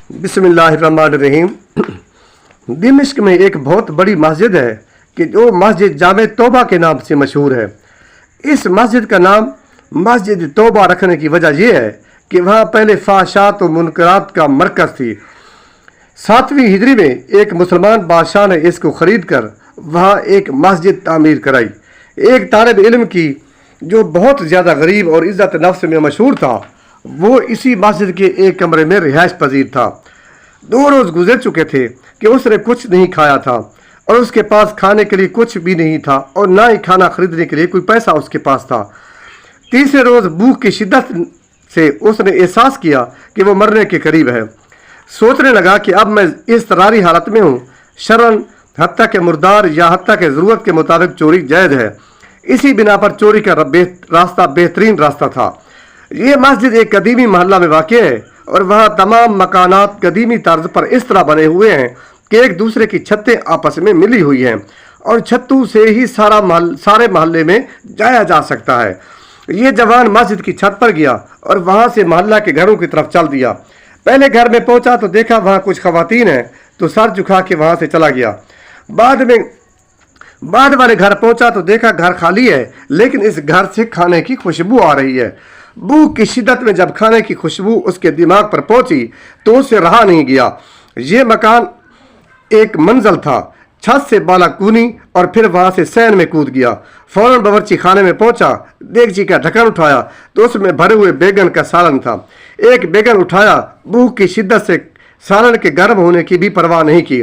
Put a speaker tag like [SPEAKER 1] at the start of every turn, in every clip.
[SPEAKER 1] बिस्मिल्लाहिर्रहमानिर्रहीम। दिमश्क में एक बहुत बड़ी मस्जिद है कि जो मस्जिद जामे तौबा के नाम से मशहूर है। इस मस्जिद का नाम मस्जिद तौबा रखने की वजह यह है कि वहाँ पहले फाशात और मुनकरात का मरकज़ थी। 7वीं हिजरी में एक मुसलमान बादशाह ने इसको ख़रीद कर वहाँ एक मस्जिद तामीर कराई। एक तालिब इल्म की जो बहुत ज़्यादा गरीब और इज़्ज़त नफ्स में मशहूर था, वो इसी मस्जिद के एक कमरे में रिहाइश पजीर था। 2 रोज़ गुजर चुके थे कि उसने कुछ नहीं खाया था और उसके पास खाने के लिए कुछ भी नहीं था और ना ही खाना खरीदने के लिए कोई पैसा उसके पास था। तीसरे रोज़ भूख की शिद्दत से उसने एहसास किया कि वो मरने के करीब है। सोचने लगा कि अब मैं इस तरारी हालत में हूँ, शरन हत्ता के मुर्दार या हत्ता के ज़रूरत के मुताबिक चोरी जायज़ है। इसी बिना पर चोरी का रास्ता बेहतरीन रास्ता था। ये मस्जिद एक कदीमी महल्ला में वाक़ है और वहाँ तमाम मकानात कदीमी तर्ज पर इस तरह बने हुए हैं कि एक दूसरे की छतें आपस में मिली हुई हैं और छतों से ही सारे महल्ले में जाया जा सकता है। ये जवान मस्जिद की छत पर गया और वहाँ से महल्ला के घरों की तरफ चल दिया। पहले घर में पहुँचा तो देखा वहाँ कुछ खवातीन हैं, तो सर झुका के वहाँ से चला गया। बाद वाले घर पहुँचा तो देखा घर खाली है, लेकिन इस घर से खाने की खुशबू आ रही है। भूख की शिद्दत में जब खाने की खुशबू उसके दिमाग पर पहुंची तो उससे रहा नहीं गया। ये मकान एक मंजिल था, छत से बालाकूनी, और फिर वहां से सैन में कूद गया। फौरन बावर्ची खाने में पहुंचा, देगची का ढक्कन उठाया तो उसमें भरे हुए बैगन का सालन था। एक बैगन उठाया, भूख की शिद्दत से सालन के गर्म होने की भी परवाह नहीं की।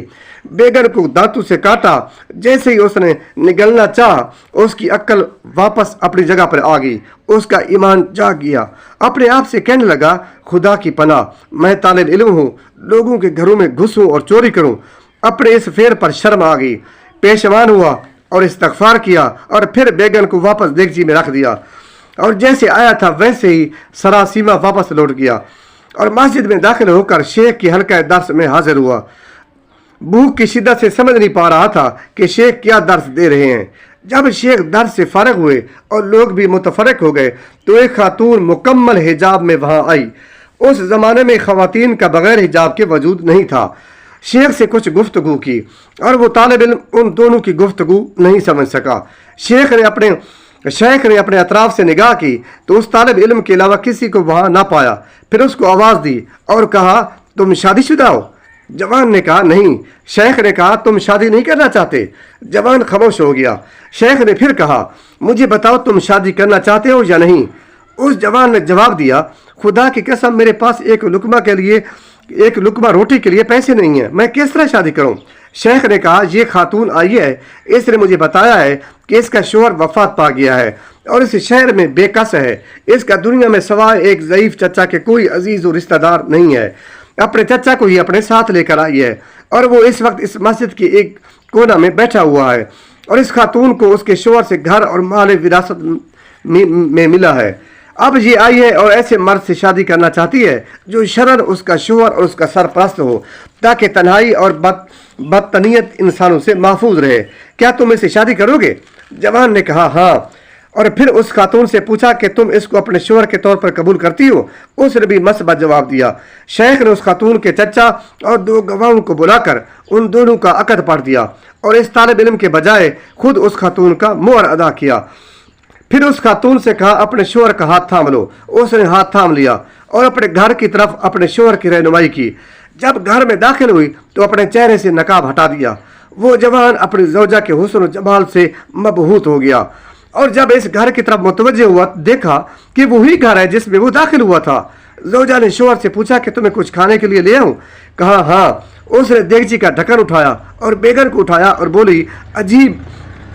[SPEAKER 1] बैगन को दांतों से काटा। जैसे ही उसने निगलना चाहा, उसकी अक्ल वापस अपनी जगह पर आ गई। उसका ईमान जाग गया। अपने आप से कहने लगा, खुदा की पनाह, मैं तालिब इल्म हूँ, लोगों के घरों में घुसूं और चोरी करूं। अपने इस फेर पर शर्म आ गई, पेशमान हुआ और इस्तगफार किया और फिर बैगन को वापस देगची में रख दिया और जैसे आया था वैसे ही सरासीमा वापस लौट गया और मस्जिद में दाखिल होकर शेख की हल्का दर्स में हाजिर हुआ। भूख की शिद्दत से समझ नहीं पा रहा था कि शेख क्या दर्स दे रहे हैं। जब शेख दर्स से फारग हुए और लोग भी मुतफरक हो गए तो एक खातून मुकम्मल हिजाब में वहां आई। उस जमाने में खवातीन का बगैर हिजाब के वजूद नहीं था। शेख से कुछ गुफ्तगू की और वो तालिब इल्म उन दोनों की गुफ्तगू नहीं समझ सका। शेख ने अपने अतराफ से निगाह की तो उस तालिब इल्म के अलावा किसी को वहां ना पाया। फिर उसको आवाज़ दी और कहा, तुम शादीशुदा हो? जवान ने कहा, नहीं। शेख ने कहा, तुम शादी नहीं करना चाहते? जवान खामोश हो गया। शेख ने फिर कहा, मुझे बताओ, तुम शादी करना चाहते हो या नहीं? उस जवान ने जवाब दिया, खुदा की कसम, मेरे पास एक लुकमा रोटी के लिए पैसे नहीं है, मैं किस तरह शादी करूं? शेख ने कहा, ये खातून आई है, इसने मुझे बताया है कि इसका शोहर वफात पा गया है और इस शहर में बेकस है। इसका दुनिया में सवाए एक ज़ईफ चचा के कोई अजीज और रिश्तेदार नहीं है। अपने चचा को ही अपने साथ लेकर आई है और वो इस वक्त इस मस्जिद के एक कोना में बैठा हुआ है और इस खातून को उसके शोहर से घर और माल विरासत में मिला है। अब ये आई है और ऐसे मर्द से शादी करना चाहती है जो शरन उसका शोहर और उसका सरपरस्त हो, ताकि तन्हाई और बदतनीयत इंसानों से महफूज रहे। क्या तुम इससे शादी करोगे? जवान ने कहा, हाँ। और फिर उस खातून से पूछा कि तुम इसको अपने शोहर के तौर पर कबूल करती हो? उसने भी मसबत जवाब दिया। शेख ने उस खातून के चचा और 2 गवाहों को बुलाकर उन दोनों का अकद पढ़ दिया और इस तालिब इल्म के बजाय खुद उस खातून का मोहर अदा किया। फिर उस खातून से कहा, अपने शोहर का हाथ थाम लो। उसने हाथ थाम लिया और अपने घर की तरफ अपने शोहर की रहनुमाई की। जब घर में दाखिल हुई तो अपने चेहरे से नकाब हटा दिया। वो जवान अपनी ज़ौजा के हुस्न और जमाल से मबहूत हो गया और जब इस घर की तरफ मुतवज्जे हुआ, देखा कि वही घर है जिसमें वो दाखिल हुआ था। ज़ौजा ने शोहर से पूछा कि तुम्हें कुछ खाने के लिए ले आऊं? कहा, हाँ। उसने देगची का ढक्कन उठाया और बैगन को उठाया और बोली, अजीब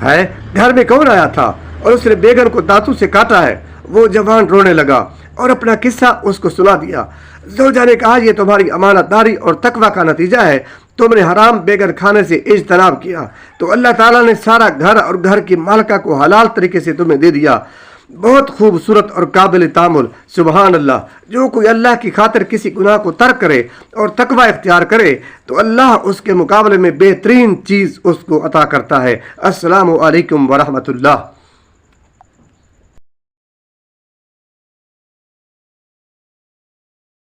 [SPEAKER 1] है, घर में कौन आया था? और उसने बैगन को दांतों से काटा है। वो जवान रोने लगा और अपना किस्सा उसको सुना दिया। ज़ौजा ने कहा, यह तुम्हारी अमानतदारी और तकवा का नतीजा है। तुमने हराम बैगन खाने से इज्तनाब किया तो अल्लाह ताला ने सारा घर और घर की मालिका को हलाल तरीके से तुम्हें दे दिया। बहुत खूबसूरत और काबिल तामुल। सुबहान अल्लाह। जो कोई अल्लाह की खातिर किसी गुनाह को तर्क करे और तकवा इख्तियार करे तो अल्लाह उसके मुकाबले में बेहतरीन चीज़ उसको अता करता है। अस्सलामु अलैकुम वरहमतुल्लाह।